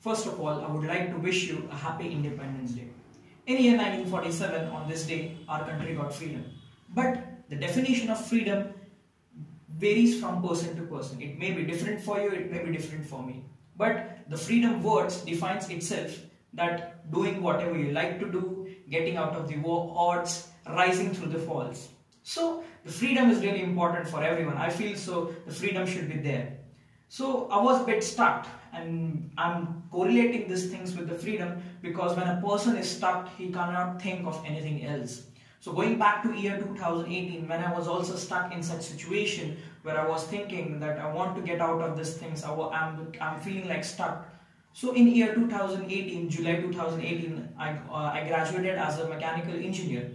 First of all, I would like to wish you a happy Independence Day. In year 1947, on this day, our country got freedom. But the definition of freedom varies from person to person. It may be different for you, it may be different for me. But the freedom words defines itself that doing whatever you like to do, getting out of the odds, rising through the falls. So the freedom is really important for everyone. I feel so the freedom should be there. So I was a bit stuck, and I'm correlating these things with the freedom because when a person is stuck, he cannot think of anything else. So going back to year 2018, when I was also stuck in such situation where I was thinking that I want to get out of these things, I'm feeling like stuck. So in year 2018, July 2018, I graduated as a mechanical engineer.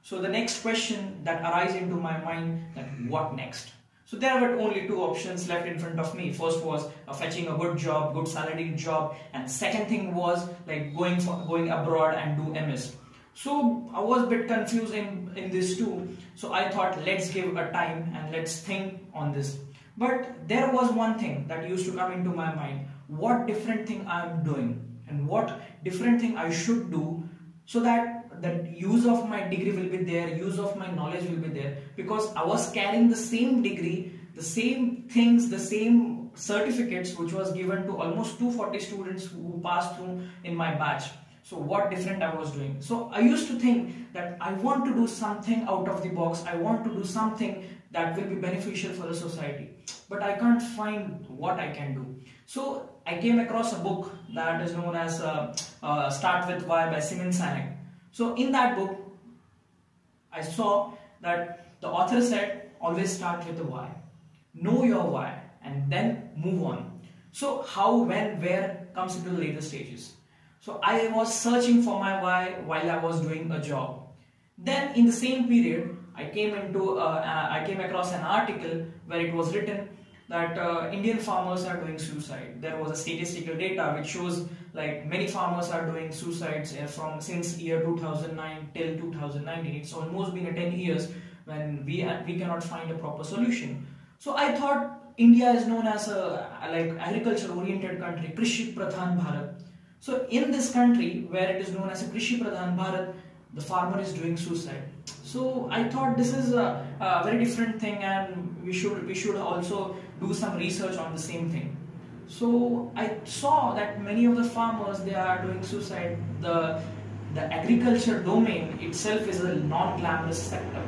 So the next question that arises into my mind, that what next? So there were only two options left in front of me. First was fetching a good job, good salaried job, and second thing was like going abroad and do MS. So I was a bit confused in these two. So I thought, let's give a time and let's think on this. But there was one thing that used to come into my mind. What different thing I am doing and what different thing I should do so that the use of my degree will be there, use of my knowledge will be there, because I was carrying the same degree, the same things, the same certificates which was given to almost 240 students who passed through in my batch. So what different I was doing? So I used to think that I want to do something out of the box, I want to do something that will be beneficial for the society, but I can't find what I can do. So I came across a book that is known as Start With Why by Simon Sinek. So in that book, I saw that the author said, always start with the why. Know your why and then move on. So how, when, where comes into the later stages. So I was searching for my why while I was doing a job. Then in the same period, I came across an article where it was written that Indian farmers are doing suicide. There was a statistical data which shows like many farmers are doing suicides since year 2009 till 2019. It's almost been 10 years when we cannot find a proper solution. So I thought India is known as a like agriculture oriented country, Krishi Pradhan Bharat. So in this country where it is known as a Krishi Pradhan Bharat, the farmer is doing suicide. So I thought this is a very different thing, and we should also do some research on the same thing. So I saw that many of the farmers, they are doing suicide. The agriculture domain itself is a non-glamorous sector.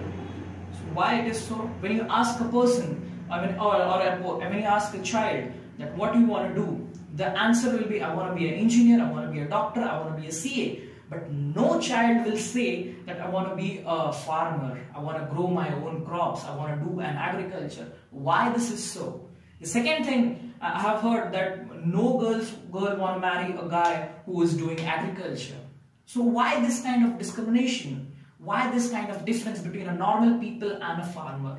So why it is so? When you ask a person, when you ask a child that what you want to do, the answer will be, I want to be an engineer, I want to be a doctor, I want to be a CA. But no child will say that I want to be a farmer, I want to grow my own crops, I want to do an agriculture. Why this is so? The second thing, I have heard that no girl want to marry a guy who is doing agriculture. So why this kind of discrimination? Why this kind of difference between a normal people and a farmer?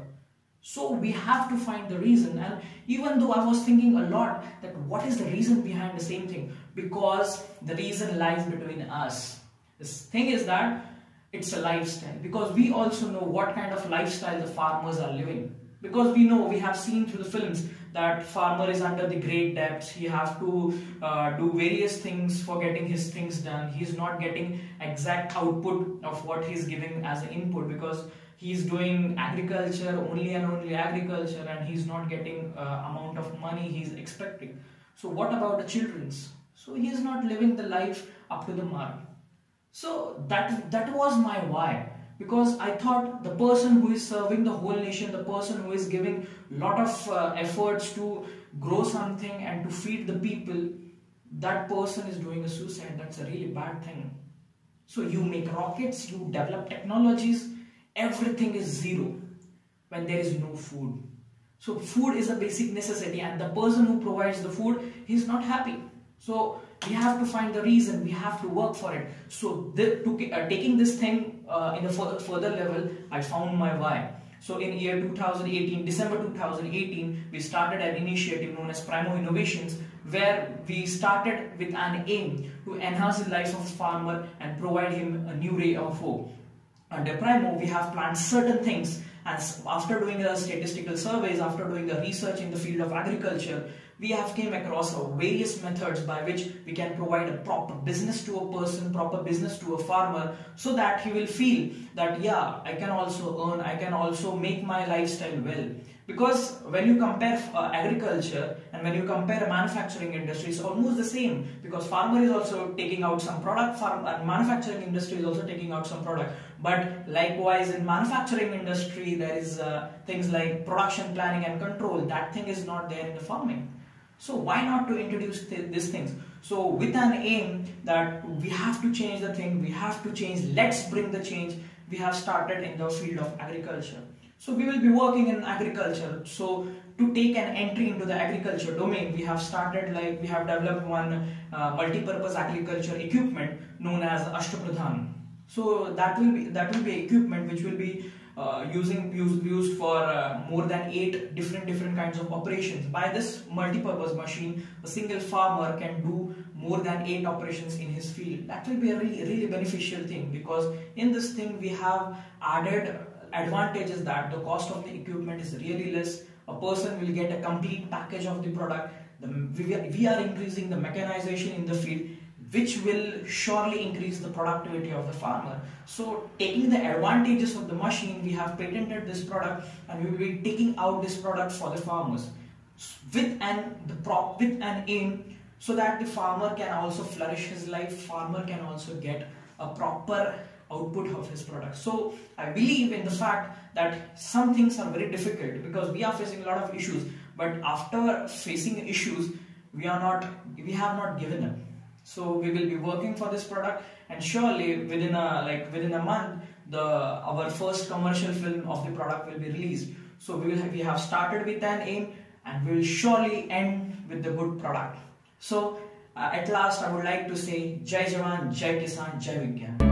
So we have to find the reason. And even though I was thinking a lot that what is the reason behind the same thing, because the reason lies between us. The thing is that it's a lifestyle, because we also know what kind of lifestyle the farmers are living. Because we have seen through the films that farmer is under the great debts. He have to do various things for getting his things done. He's not getting exact output of what he's giving as an input, because he's doing agriculture, only and only agriculture, and he's not getting amount of money he's expecting. So what about the children's? So he is not living the life up to the mark. So that was my why, because I thought the person who is serving the whole nation, the person who is giving lot of efforts to grow something and to feed the people, that person is doing a suicide. That's a really bad thing. So you make rockets, you develop technologies, everything is zero when there is no food. So food is a basic necessity, and the person who provides the food, he's not happy. So we have to find the reason, we have to work for it. So taking this thing in a further level, I found my why. So in year 2018, December 2018, we started an initiative known as Primo Innovations, where we started with an aim to enhance the life of the farmer and provide him a new ray of hope. Under Primo, we have planned certain things And after doing the statistical surveys, after doing the research in the field of agriculture, we have came across various methods by which we can provide a proper business to a person, proper business to a farmer, so that he will feel that yeah, I can also earn, I can also make my lifestyle well. Because when you compare agriculture and when you compare manufacturing industry, it's almost the same, because farmer is also taking out some product, manufacturing industry is also taking out some product. But likewise in manufacturing industry, there is things like production planning and control. That thing is not there in the farming. So why not to introduce these things? So with an aim that we have to change the thing, we have to change, let's bring the change, we have started in the field of agriculture. So we will be working in agriculture. So to take an entry into the agriculture domain, we have started, like we have developed one multi-purpose agriculture equipment known as Ashtapradhan. So that will be equipment which will be used for more than 8 different kinds of operations. By this multi-purpose machine, a single farmer can do more than 8 operations in his field. That will be a really beneficial thing, because in this thing we have added advantages that the cost of the equipment is really less. A person will get a complete package of the product. We are increasing the mechanization in the field, which will surely increase the productivity of the farmer. So taking the advantages of the machine, we have patented this product and we will be taking out this product for the farmers with an aim, so that the farmer can also flourish his life, farmer can also get a proper output of his product. So I believe in the fact that some things are very difficult because we are facing a lot of issues, but after facing issues, we have not given up. So we will be working for this product, and surely within a month, our first commercial film of the product will be released. So we have started with an aim, and we will surely end with the good product. So at last, I would like to say Jai Jawan, Jai Kisan, Jai Vigyan.